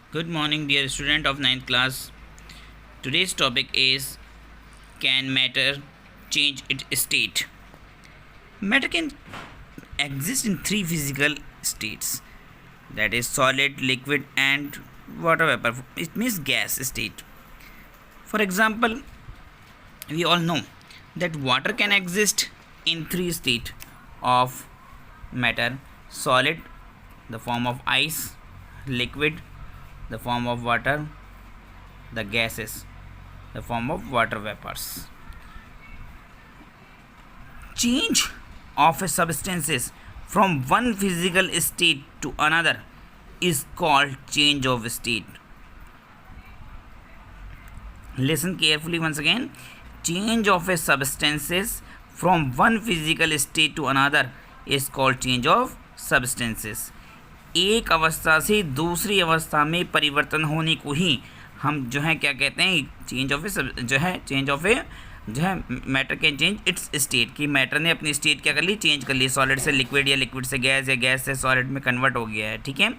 Good morning, dear student of ninth class. Today's topic is, can matter change its state? Matter can exist in three physical states, that is solid, liquid, and water vapor. It means gas state. For example, we all know that water can exist in three states of matter: solid, the form of ice; liquid, the form of water; the gases, the form of water vapors. Change of a substances from one physical state to another is called change of state. Listen carefully once again. Change of a substances from one physical state to another is called change of substances. एक अवस्था से दूसरी अवस्था में परिवर्तन होने को ही हम जो है क्या कहते हैं, चेंज ऑफ ए जो है matter can change it's state, कि मैटर ने अपनी स्टेट क्या कर ली, चेंज कर ली, सॉलिड से लिक्विड या लिक्विड से गैस या गैस से सॉलिड में कन्वर्ट हो गया है। ठीक है,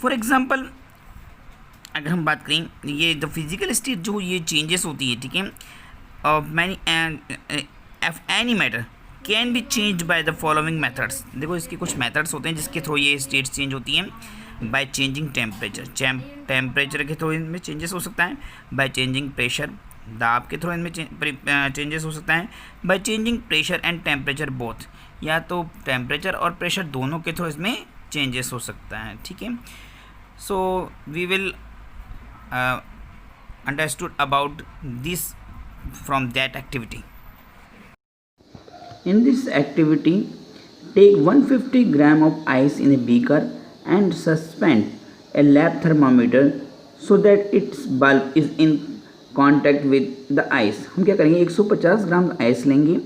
फॉर एग्जांपल अगर हम बात करें, ये जो फिजिकल स्टेट जो ये चेंजेस होती है, ठीक है, any matter can be change by the following methods. देखो इसके कुछ मेथड्स होते हैं जिसके थ्रू ये स्टेट्स चेंज होती हैं। बाय चेंजिंग टेम्परेचर, टेम्परेचर के थ्रू इनमें चेंजेस हो सकता है। बाय चेंजिंग प्रेशर, दाब के थ्रू इनमें चेंजेस हो सकता है। By changing pressure and temperature both, या तो टेम्परेचर और प्रेशर दोनों के थ्रू इसमें चेंजेस हो सकता है। ठीक है, so we will understood about this from that activity. In this activity, take 150 gram of ice in a beaker and suspend a lab thermometer so that its bulb is in contact with the ice. हम क्या करेंगे, 150 gram ice लेंगे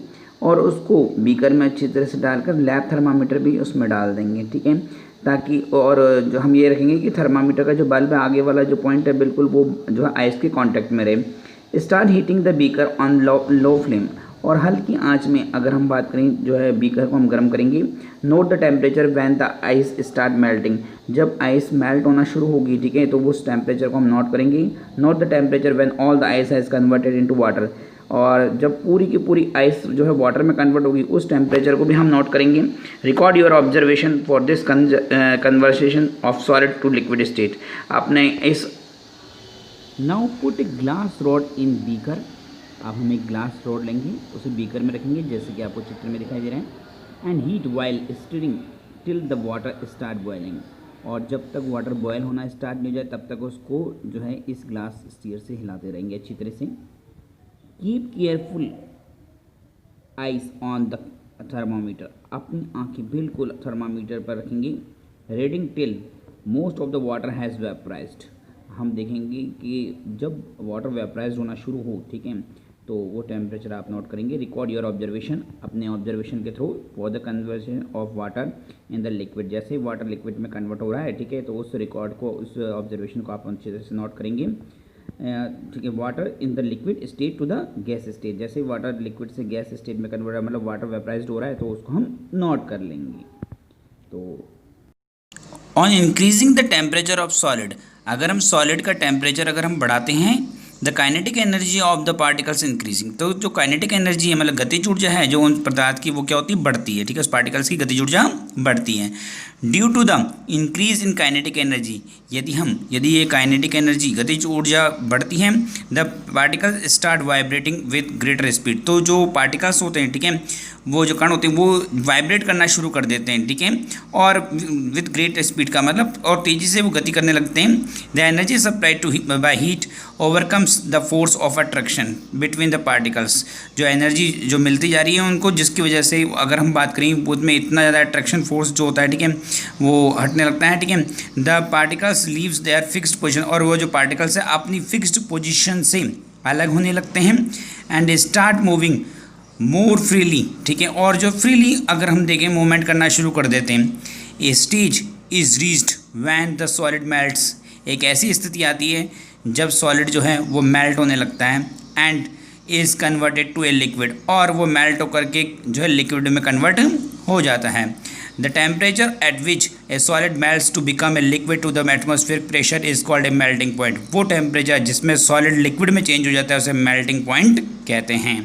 और उसको beaker में अच्छी तरह से डालकर लैब थर्मामीटर भी उसमें डाल देंगे। ठीक है, ताकि और जो हम ये रखेंगे कि थर्मामीटर का जो बल्ब है आगे वाला जो पॉइंट है बिल्कुल वो जो है आइस के कांटेक्ट में रहे। Start heating the beaker on low flame, और हल्की आंच में अगर हम बात करें जो है बीकर को हम गर्म करेंगे। Note the temperature when the ice start melting, जब आइस मेल्ट होना शुरू होगी, ठीक है, तो उस टेम्परेचर को हम नोट करेंगे। Note the temperature when all the ice has converted into water, और जब पूरी की पूरी आइस जो है वाटर में कन्वर्ट होगी उस टेम्परेचर को भी हम नोट करेंगे। Record your observation for this conversation of solid to liquid state. आपने इस now put a glass rod in beaker, अब हम एक ग्लास रॉड लेंगे, उसे बीकर में रखेंगे जैसे कि आपको चित्र में दिखाई दे रहा है। And heat while steering till the water start boiling, और जब तक वाटर बॉयल होना स्टार्ट नहीं हो जाए तब तक उसको जो है इस ग्लास स्टीयर से हिलाते रहेंगे अच्छी तरह से। Keep careful eyes on the thermometer, अपनी आंखें बिल्कुल थर्मामीटर पर रखेंगे। Reading till most of the water has vaporized, हम देखेंगे कि जब वाटर वेपराइज होना शुरू हो, ठीक है, तो वो टेम्परेचर आप नोट करेंगे। रिकॉर्ड योर ऑब्जर्वेशन, अपने ऑब्जर्वेशन के through for the conversion of water in the liquid, जैसे वाटर लिक्विड में कन्वर्ट हो रहा है, ठीक है, तो उस रिकॉर्ड को, उस ऑब्जर्वेशन को आप अच्छे से नोट करेंगे। ठीक है, water in the liquid state to the gas state, जैसे वाटर लिक्विड से गैस स्टेट में कन्वर्ट है, मतलब वाटर वेपराइज्ड हो रहा है, तो उसको हम नोट कर लेंगे। तो on increasing the temperature of solid, अगर हम सॉलिड का टेम्परेचर अगर हम बढ़ाते हैं, the kinetic energy of the particles increasing, तो जो काइनेटिक एनर्जी है मतलब गतिज ऊर्जा है जो उन पदार्थ की वो क्या होती है, बढ़ती है। ठीक है, उस पार्टिकल्स की गतिज ऊर्जा बढ़ती है। Due to the increase in kinetic energy, यदि ये काइनेटिक एनर्जी गतिज ऊर्जा बढ़ती है, the particles start vibrating with greater speed, तो जो पार्टिकल्स होते हैं, ठीक है, वो जो कण होते हैं वो वाइब्रेट करना शुरू कर देते हैं। ठीक है, और विद ग्रेट स्पीड का मतलब और तेज़ी से वो गति करने लगते हैं। The energy supply to by heat overcomes the force of attraction between the particles, जो एनर्जी जो मिलती जा रही है उनको, जिसकी वजह से अगर हम बात करें उसमें इतना ज़्यादा अट्रैक्शन फोर्स जो होता है, ठीक है, वो हटने लगता है। ठीक है, the particles leaves their fixed position, और वो जो पार्टिकल्स है अपनी फिक्स्ड पोजिशन से अलग होने लगते हैं। And start moving more freely, ठीक है, और जो फ्रीली अगर हम देखें मूवमेंट करना शुरू कर देते हैं। A stage is reached when the solid melts, एक ऐसी स्थिति आती है जब सॉलिड जो है वो मेल्ट होने लगता है। And is converted to a liquid, और वो मेल्ट होकर के जो है लिक्विड में कन्वर्ट हो जाता है। The temperature at which a solid melts to become a liquid to the atmospheric pressure is called a melting point. वो टेम्परेचर जिसमें सॉलिड लिक्विड में चेंज हो जाता है उसे मेल्टिंग पॉइंट कहते हैं।